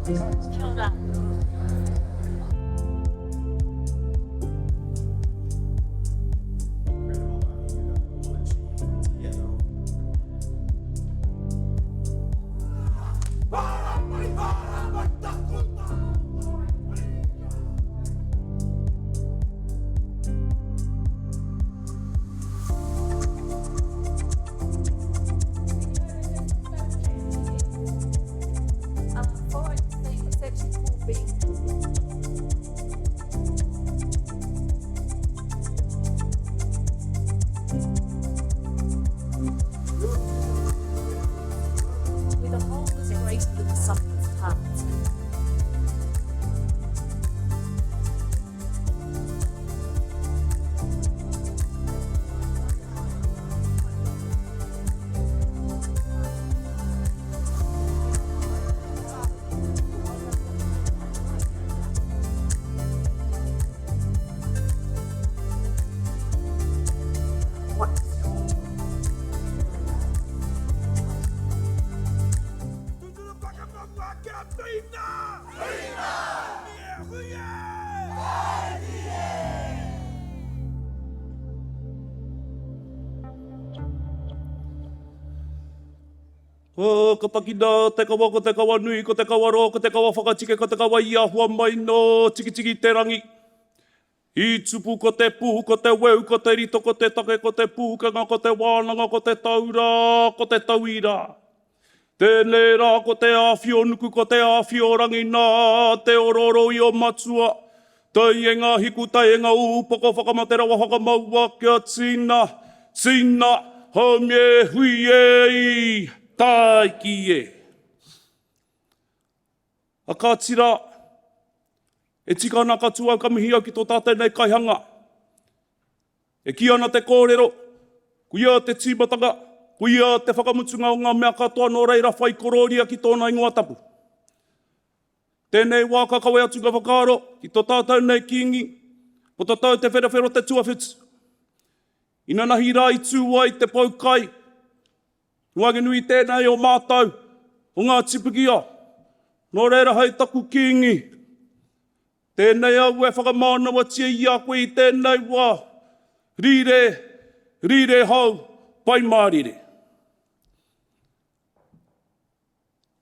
Kia ora. Section 4B. With a hole that's greater than the sum of its parts. Ka takina, te kawa ko te kawa nui, ko te kawa ro, ko te kawa whakatike, ko te kawa ia hua mai no tiki te rangi. I tupu ko te puhu, ko te weu, ko te rito, ko te take, ko te puhukanga, ko te wānanga, ko te taura, ko te tauira. Tēnei rā ko te āwhio nuku, ko te āwhio rangi nā, te ororo i o matua. Tai e ngā hiku, tai e ngā upoko, whakamatera wa whakamaua kia tina, tina, haumie hui e tai ki e. A kā tira, e tika ana katua ka mihi au ki tō tātai nei kaihanga. E ki ana te kōrero, ku ia te tīmatanga, ku ia te whakamutunga o ngā mea katoa no reira whai kororia ki tōna ingoatapu. Tēnei wā kakawai atu ka whakaro, ki tō tātou nei kingi, po tō tau te wherewhero te tuawhitu. Ina nahi rā i tūwai te paukai, nuange nui tēnei o mātou, o ngā tipikia, no reira hei taku kingi. Tēnei au e whakamānawa tia i a koe i tēnei wā, rire hau, pai mārire.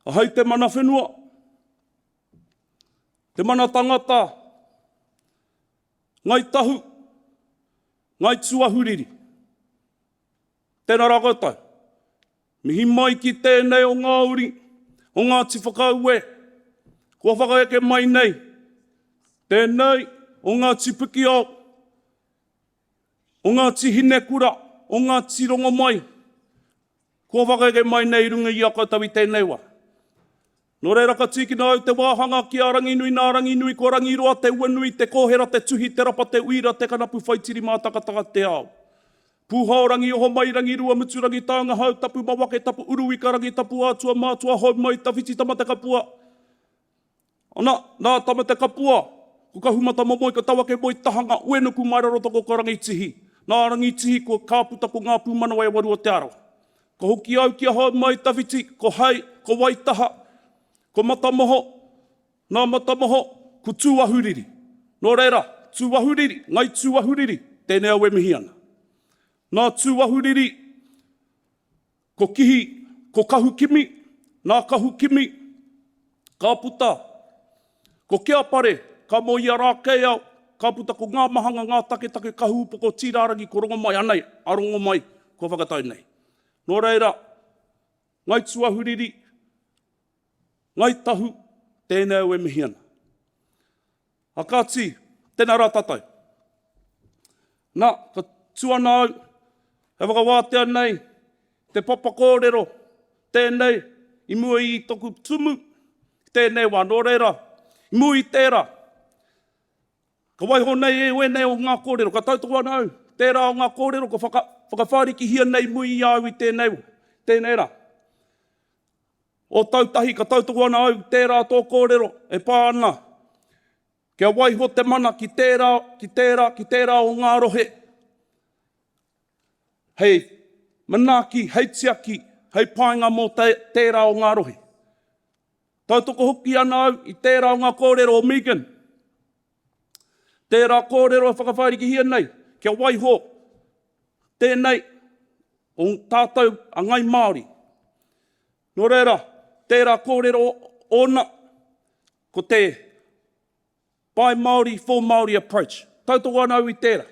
A hei te mana whenua, te mana tangata, ngai tahu, ngai tuahuriri. Tēnā rā koutou. Mihi mai ki tēnei o ngā uri, o ngā tifakaue, kua whakaeke mai nei. Tēnei o ngā tipiki au, o ngā tihine kura, o ngā tirongo mai. Kua whakaeke mai nei runga i a koutou i tēnei wā. No reira ka tīkina au te wāhanga ki a rangi nui, nā rangi nui, ko rangi roa, te ua nui, te kōhera, te tuhi, te rapa, te uira, te kanapu whaitiri mā takataka te ao. Pūhao rangi oho mai, rangi rua, mutu rangi tāanga hau, tapu mawake, tapu uruwi, ka rangi tapu ātua, mātua, hau mai, tawhiti tamate kapua. Ana, nā tamate kapua, ko ka humata momoi, ka tawake moi tahanga, uenuku mai raro toko ka rangi tihi. Nā rangi tihi, ko kāputa ko ngā pūmanawa e warua te aro. Ko hoki au ki a hau mai, tawhiti, ko hai, ko waitaha, ko matamoho, nā matamoho, ko tūahuriri. Nō reira, tūahuriri, ngai tūahuriri, tēnei au e mihi ana. Nā tūahuriri, ko kihi, ko kahu kimi, nā kahu kimi, ka puta, ko kia pare, ka mo ia rā kei au, ka puta ko ngā mahanga, ngā take kahu upoko tīrārangi, ko rongo mai anei, arongo mai, ko whakatau nei. Nō reira, ngai tūahuriri, ngai tahu, tēnei au e mihi ana. A kāti, tēnā rā tātou. Nā, ka tuana au, he whakawātea nei, te papa kōrero, tēnei, i mua i toku tumu, tēnei wā, nō reira, i mua i tērā. Ka waiho nei e nei o ngā kōrero, ka tautoko ana au, tērā o ngā kōrero, ko whakawhāriki hia nei mui i au i tēnei rā. O tautahi, ka tautoko ana au, tērā tō kōrero, e pā ana. Kia waiho te mana ki tērā o ngā rohe. Hei manaki, hei tiaki, hei pāinga mō tērā o ngā rohe. Tautoko hoki ana au i tērā o ngā kōrero o Megan. Tērā kōrero e whakawhaeriki hia nei, kia Waiho. Tēnei, o tātou a ngai Māori. Nō reira, tērā kōrero ona, ko te by Māori, for Māori approach. Tautoko ana au i tērā.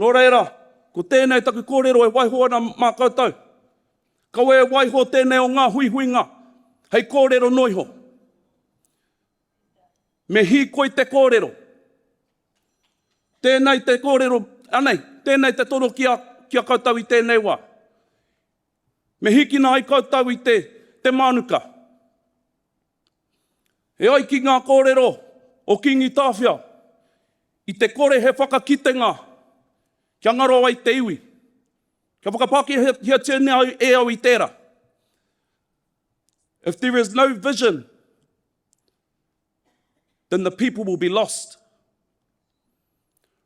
Nō reira, ko tēnei taku kōrero e waiho ana mā koutou. Kaua e waiho tēnei o ngā huihuinga, hei kōrero noiho. Me hi koi te kōrero. Tēnei te kōrero, anei, tēnei te toro kia koutou i tēnei wā. Me hikina ai koutou i te mānuka. E ai ki ngā kōrero o Kingi Tāwhia, i te kore he whakakitenga, kia ngaro ai te iwi. Kia whakapaki hia tēnei e au I tērā. If there is no vision, then the people will be lost.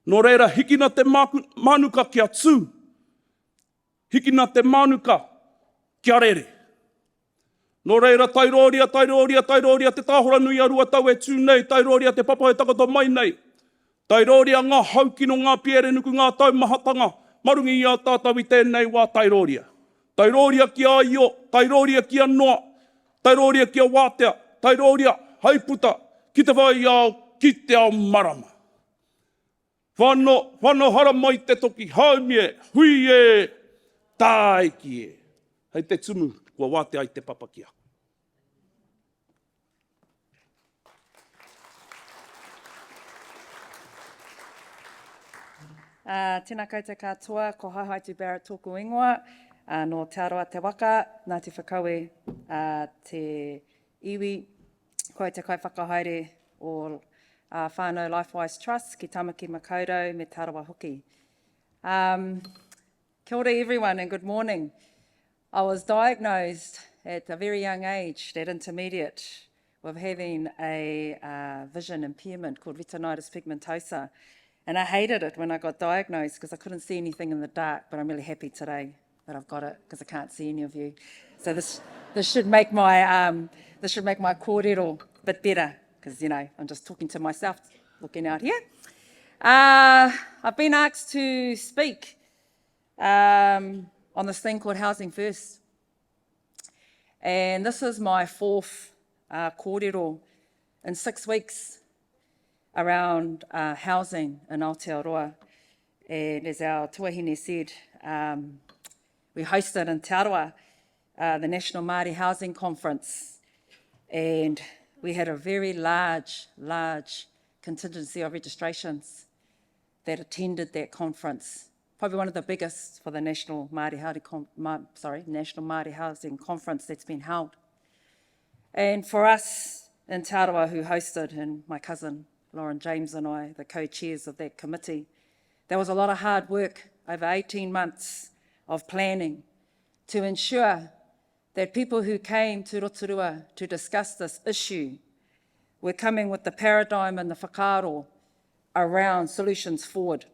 Nō reira, hikina te manuka kia tū. Hikina te manuka kia rere. Nō reira, tairoria, te tāhora nui a rua tau e tū nei, tairoria te papa e takato mai nei. Tairoria ngā haukino, ngā piere nuku, ngā taumahatanga, marungi I a tātou I tēnei wā tairoria. Tairoria kia io, tairoria kia noa, tairoria kia wātea, tairoria haiputa, ki te whai au, ki te ao marama. Whano hara mai te toki, haumie, hui e, tāiki e. Hei te tumu, kua wātea I te papakia. Tēnā koutou katoa, ko Hauhaitu Barrett tōku ingoa, no Te Aroa Te Waka, Ngāti Whakauē, te iwi, koe te kai whakahaere o whānau Lifewise Trust, ki Tamaki Makaurau, me Tarawa Hoki. Kia ora everyone and good morning. I was diagnosed at a very young age, at intermediate, with having a vision impairment called retinitis pigmentosa. And I hated it when I got diagnosed because I couldn't see anything in the dark, but I'm really happy today that I've got it because I can't see any of you. So this should make my kōrero a bit better because, you know, I'm just talking to myself, looking out here. I've been asked to speak on this thing called Housing First. And this is my fourth kōrero in 6 weeks around housing in Aotearoa. And as our tuahine said, we hosted in Te Aroa the National Māori Housing Conference, and we had a very large contingency of registrations that attended that conference. Probably one of the biggest for the National Māori Housing Conference that's been held. And for us in Te Aroa who hosted, and my cousin Lauren James and I, the co-chairs of that committee, there was a lot of hard work over 18 months of planning to ensure that people who came to Rotorua to discuss this issue were coming with the paradigm and the whakaaro around solutions forward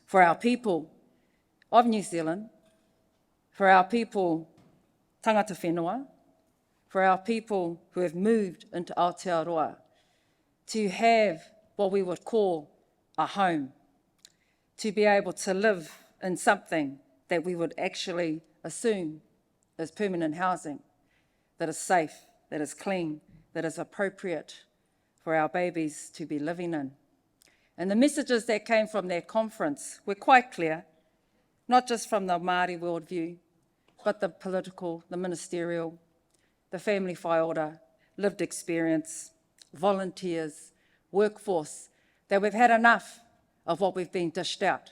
for our people of New Zealand, for our people tangata whenua, for our people who have moved into Aotearoa, to have what we would call a home, to be able to live in something that we would actually assume is permanent housing, that is safe, that is clean, that is appropriate for our babies to be living in. And the messages that came from that conference were quite clear, not just from the Māori worldview, but the political, the ministerial, the family whaiora, lived experience, volunteers, workforce, that we've had enough of what we've been dished out.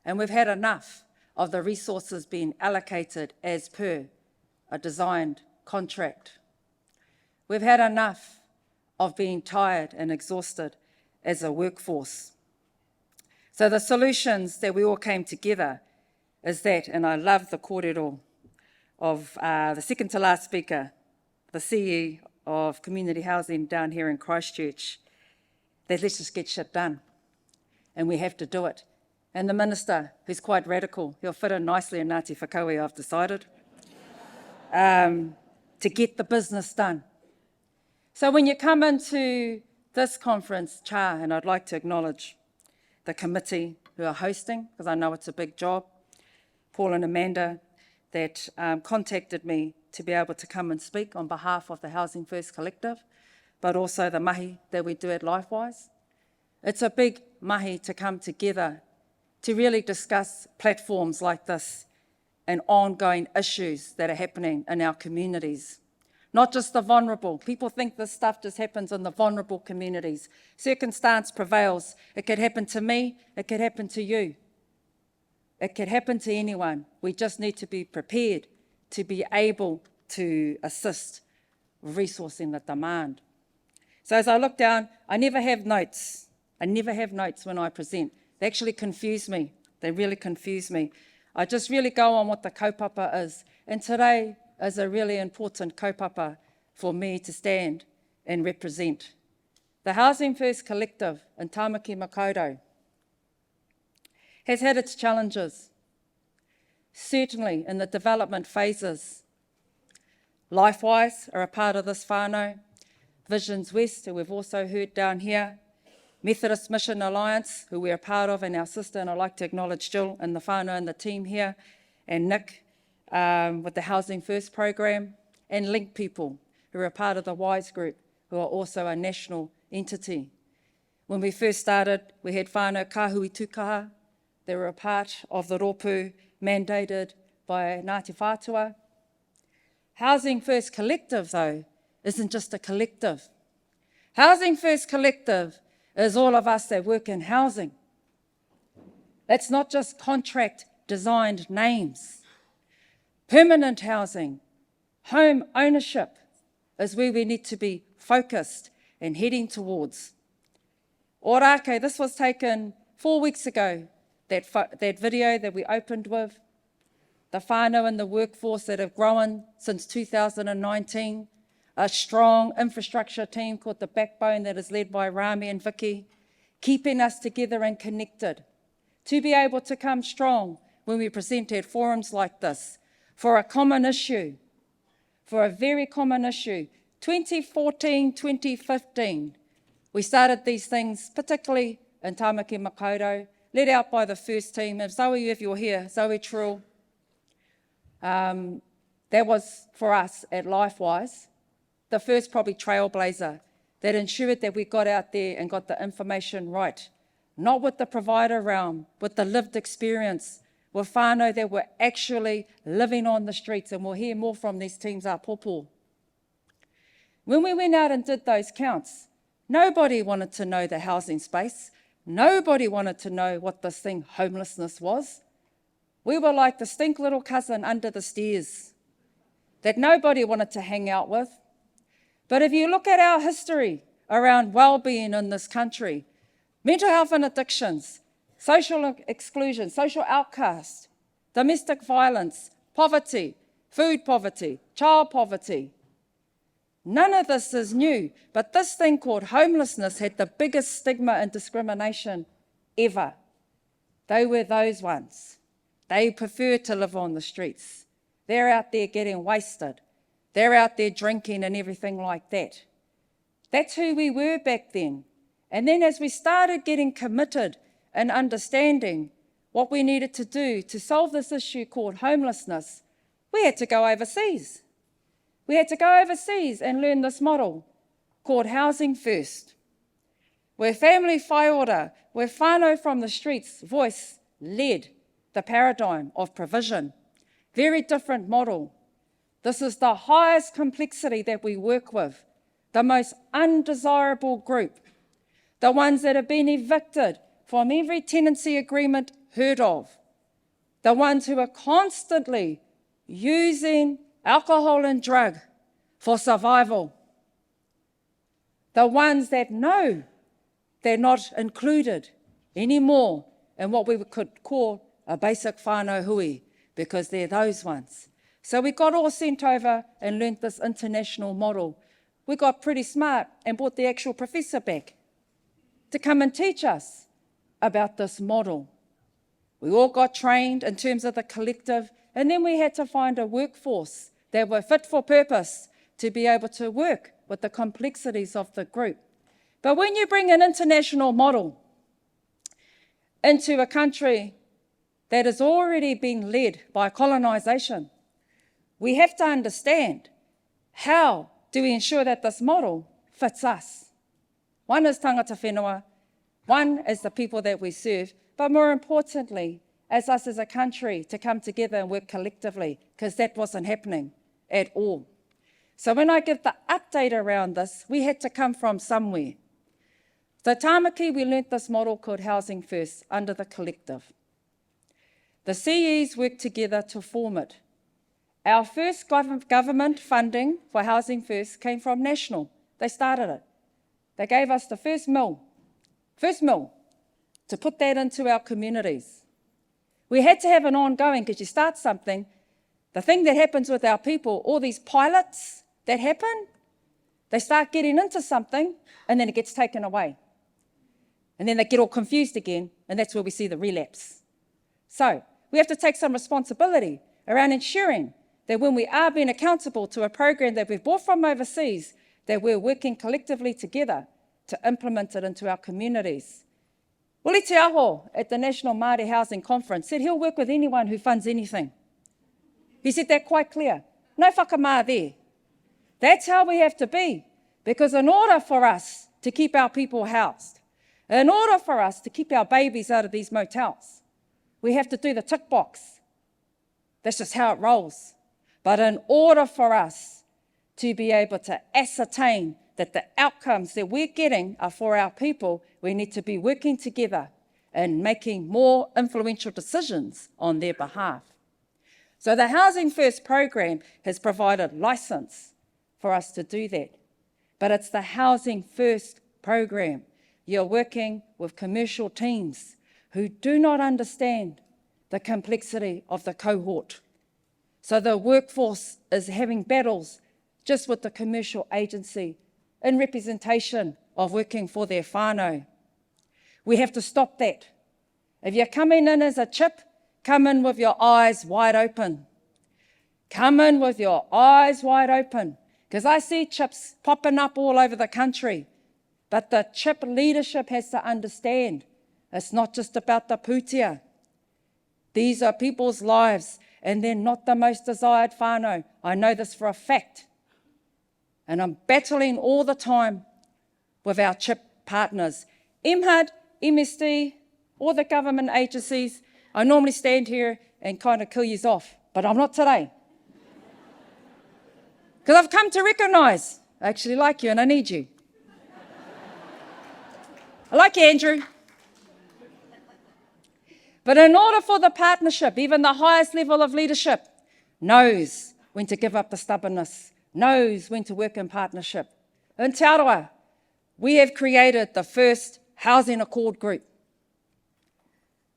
And we've had enough of the resources being allocated as per a designed contract. We've had enough of being tired and exhausted as a workforce. So the solutions that we all came together is that, and I love the kōrero of the second to last speaker, the CE of community housing down here in Christchurch, that let's just get shit done. And we have to do it. And the minister, who's quite radical, he'll fit in nicely in Ngāti Whakauē, I've decided. to get the business done. So when you come into this conference, Cha, and I'd like to acknowledge the committee who are hosting, because I know it's a big job, Paul and Amanda, that contacted me to be able to come and speak on behalf of the Housing First Collective, but also the mahi that we do at LifeWise. It's a big mahi to come together to really discuss platforms like this and ongoing issues that are happening in our communities. Not just the vulnerable. People think this stuff just happens in the vulnerable communities. Circumstance prevails. It could happen to me, it could happen to you. It could happen to anyone. We just need to be prepared to be able to assist resourcing the demand. So as I look down, I never have notes. I never have notes when I present. They actually confuse me. They really confuse me. I just really go on what the kaupapa is. And today is a really important kaupapa for me to stand and represent. The Housing First Collective in Tāmaki Makaurau has had its challenges, certainly in the development phases. LifeWise are a part of this whānau, Visions West, who we've also heard down here, Methodist Mission Alliance, who we're a part of, and our sister, and I'd like to acknowledge Jill and the whānau and the team here, and Nick with the Housing First program, and Link People, who are a part of the WISE group, who are also a national entity. When we first started, we had whānau Kāhui Tukaha. They were a part of the rōpū mandated by Ngāti Whātua. Housing First Collective, though, isn't just a collective. Housing First Collective is all of us that work in housing. It's not just contract designed names. Permanent housing, home ownership is where we need to be focused and heading towards. Ōrākei, this was taken 4 weeks ago, that video that we opened with, the whānau in the workforce that have grown since 2019, a strong infrastructure team called The Backbone that is led by Rami and Vicky, keeping us together and connected to be able to come strong when we present at forums like this for a common issue, for a very common issue. 2014, 2015, we started these things, particularly in Tāmaki Makaurau, led out by the first team. And Zoe, if you're here, Zoe Trull, that was for us at LifeWise, the first probably trailblazer that ensured that we got out there and got the information right, not with the provider realm, with the lived experience, with whānau that were actually living on the streets, and we'll hear more from these teams, our pōpō. When we went out and did those counts, nobody wanted to know the housing space. Nobody wanted to know what this thing, homelessness, was. We were like the stink little cousin under the stairs that nobody wanted to hang out with. But if you look at our history around well-being in this country, mental health and addictions, social exclusion, social outcast, domestic violence, poverty, food poverty, child poverty, none of this is new, but this thing called homelessness had the biggest stigma and discrimination ever. They were those ones. They prefer to live on the streets. They're out there getting wasted. They're out there drinking and everything like that. That's who we were back then. And then as we started getting committed and understanding what we needed to do to solve this issue called homelessness, we had to go overseas. We had to go overseas and learn this model called Housing First, where family whaiora, where whānau from the streets voice led the paradigm of provision. Very different model. This is the highest complexity that we work with, the most undesirable group, the ones that have been evicted from every tenancy agreement heard of, the ones who are constantly using alcohol and drug for survival, the ones that know they're not included anymore in what we could call a basic whānau hui, because they're those ones. So we got all sent over and learnt this international model. We got pretty smart and brought the actual professor back to come and teach us about this model. We all got trained in terms of the collective, and then we had to find a workforce that were fit for purpose to be able to work with the complexities of the group. But when you bring an international model into a country that is already being led by colonisation, we have to understand how do we ensure that this model fits us. One is tangata whenua, one is the people that we serve, but more importantly, as us as a country to come together and work collectively, because that wasn't happening at all. So when I give the update around this, we had to come from somewhere. So Tāmaki, we learnt this model called Housing First under the collective. The CEs worked together to form it. Our first government funding for Housing First came from National. They started it. They gave us the first mill to put that into our communities. We had to have an ongoing, because you start something, the thing that happens with our people, all these pilots that happen, they start getting into something and then it gets taken away. And then they get all confused again, and that's where we see the relapse. So we have to take some responsibility around ensuring that when we are being accountable to a program that we've bought from overseas, that we're working collectively together to implement it into our communities. Uli Te Aho at the National Māori Housing Conference said he'll work with anyone who funds anything. He said that quite clear. No whakamā there. That's how we have to be, because in order for us to keep our people housed, in order for us to keep our babies out of these motels, we have to do the tick box. That's just how it rolls. But in order for us to be able to ascertain that the outcomes that we're getting are for our people, we need to be working together and making more influential decisions on their behalf. So the Housing First program has provided license for us to do that. But it's the Housing First program. You're working with commercial teams who do not understand the complexity of the cohort. So the workforce is having battles just with the commercial agency in representation of working for their whānau. We have to stop that. If you're coming in as a chip, come in with your eyes wide open. Come in with your eyes wide open, because I see chips popping up all over the country. But the chip leadership has to understand it's not just about the pūtea. These are people's lives, and they're not the most desired whānau. I know this for a fact. And I'm battling all the time with our chip partners. MHUD, MSD, all the government agencies, I normally stand here and kind of kill yous off, but I'm not today. Because I've come to recognise I actually like you and I need you. I like you, Andrew. But in order for the partnership, even the highest level of leadership knows when to give up the stubbornness, knows when to work in partnership. In Te Aroha, we have created the first Housing Accord group.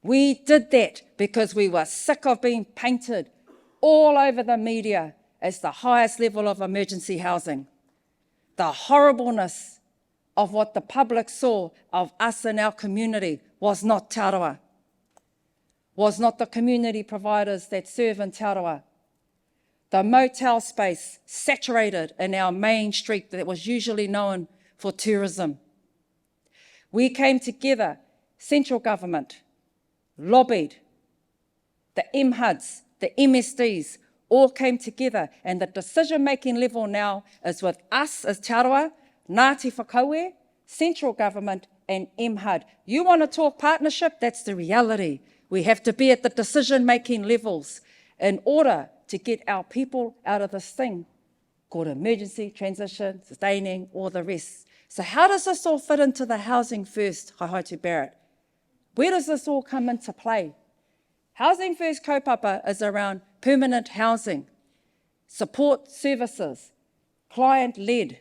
We did that because we were sick of being painted all over the media as the highest level of emergency housing. The horribleness of what the public saw of us in our community was not Te Aroha, was not the community providers that serve in Te Aroha. The motel space saturated in our main street that was usually known for tourism. We came together, central government, lobbied, the MHUDs, the MSDs, all came together, and the decision-making level now is with us as Te Aroha, Ngāti Whakaue, central government and MHUD. You want to talk partnership? That's the reality. We have to be at the decision-making levels in order to get our people out of this thing called emergency, transition, sustaining, all the rest. So how does this all fit into the Housing First, Haihaitu Barrett? Where does this all come into play? Housing First kaupapa is around permanent housing, support services, client-led.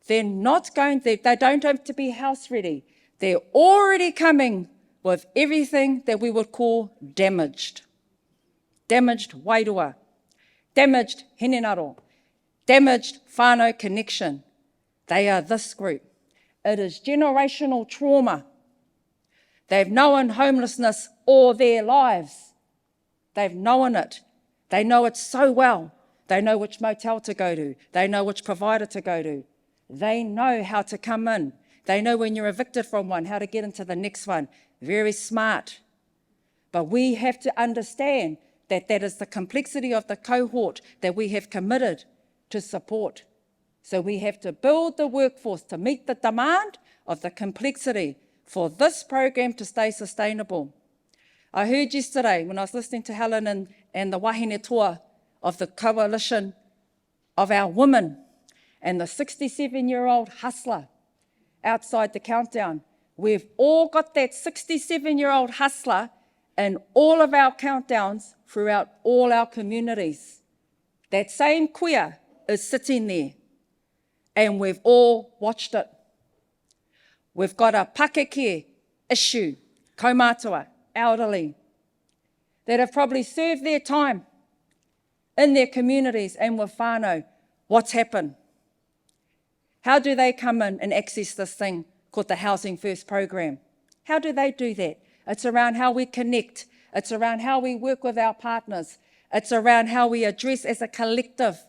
They don't have to be house ready. They're already coming with everything that we would call damaged. Damaged wairua, damaged henenaro, damaged whānau connection. They are this group. It is generational trauma. They've known homelessness all their lives. They've known it. They know it so well. They know which motel to go to. They know which provider to go to. They know how to come in. They know when you're evicted from one, how to get into the next one. Very smart. But we have to understand that that is the complexity of the cohort that we have committed to support. So we have to build the workforce to meet the demand of the complexity for this program to stay sustainable. I heard yesterday when I was listening to Helen and the wahine toa of the coalition of our women and the 67-year-old hustler outside the countdown. We've all got that 67-year-old hustler in all of our countdowns throughout all our communities. That same kuia is sitting there, and we've all watched it. We've got a pakeke issue, kaumātua, elderly, that have probably served their time in their communities and with whānau. What's happened? How do they come in and access this thing called the Housing First program? How do they do that? It's around how we connect. It's around how we work with our partners. It's around how we address as a collective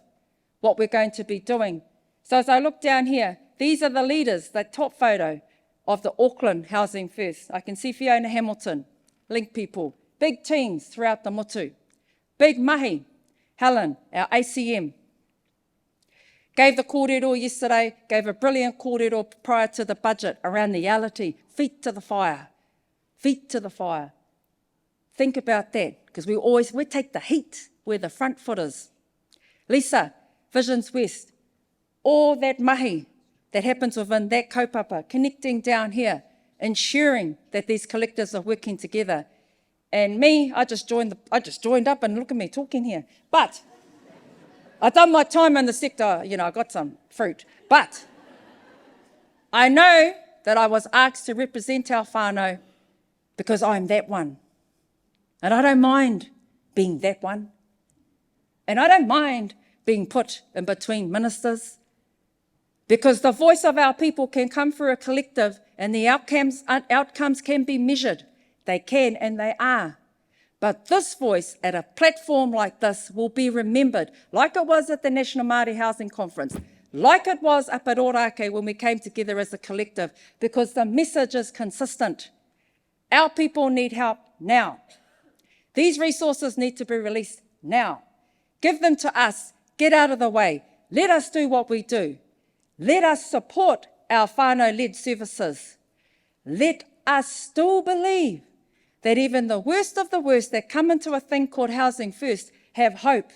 what we're going to be doing. So as I look down here, these are the leaders, the top photo of the Auckland Housing First. I can see Fiona Hamilton, link people, big teams throughout the motu. Big mahi, Helen, our ACM, gave the kōrero yesterday, gave a brilliant kōrero prior to the budget around the reality, feet to the fire, feet to the fire. Think about that, because we take the heat, we're the front footers. Lisa, Visions West, all that mahi that happens within that kaupapa, connecting down here, ensuring that these collectives are working together. And me, I just joined up, and look at me talking here. But I've done my time in the sector, I got some fruit. But I know that I was asked to represent our whānau because I'm that one. And I don't mind being that one. And I don't mind being put in between ministers, because the voice of our people can come through a collective and the outcomes can be measured. They can and they are. But this voice at a platform like this will be remembered, like it was at the National Māori Housing Conference, like it was up at Ōrākei when we came together as a collective, because the message is consistent. Our people need help now. These resources need to be released now. Give them to us. Get out of the way. Let us do what we do. Let us support our whānau-led services. Let us still believe that even the worst of the worst that come into a thing called Housing First have hope.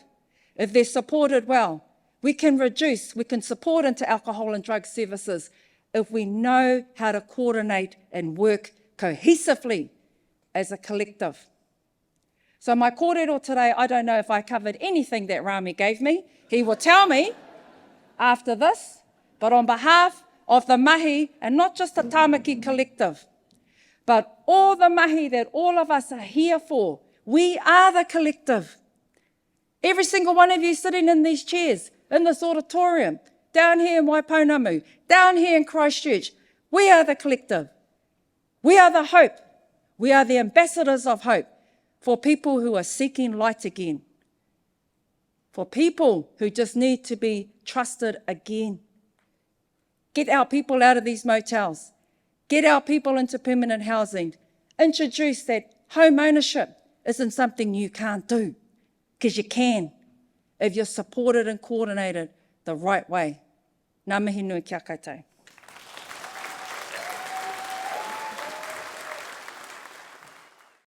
If they're supported well, we can support into alcohol and drug services if we know how to coordinate and work cohesively as a collective. So my kōrero today, I don't know if I covered anything that Rami gave me. He will tell me after this, but on behalf of the mahi, and not just the Tāmaki collective, but all the mahi that all of us are here for, we are the collective. Every single one of you sitting in these chairs, in this auditorium, down here in Waipounamu, down here in Christchurch, we are the collective. We are the hope. We are the ambassadors of hope for people who are seeking light again, for people who just need to be trusted again. Get our people out of these motels. Get our people into permanent housing. Introduce that home ownership isn't something you can't do, because you can if you're supported and coordinated the right way. Ngā mihi nui kia koutou.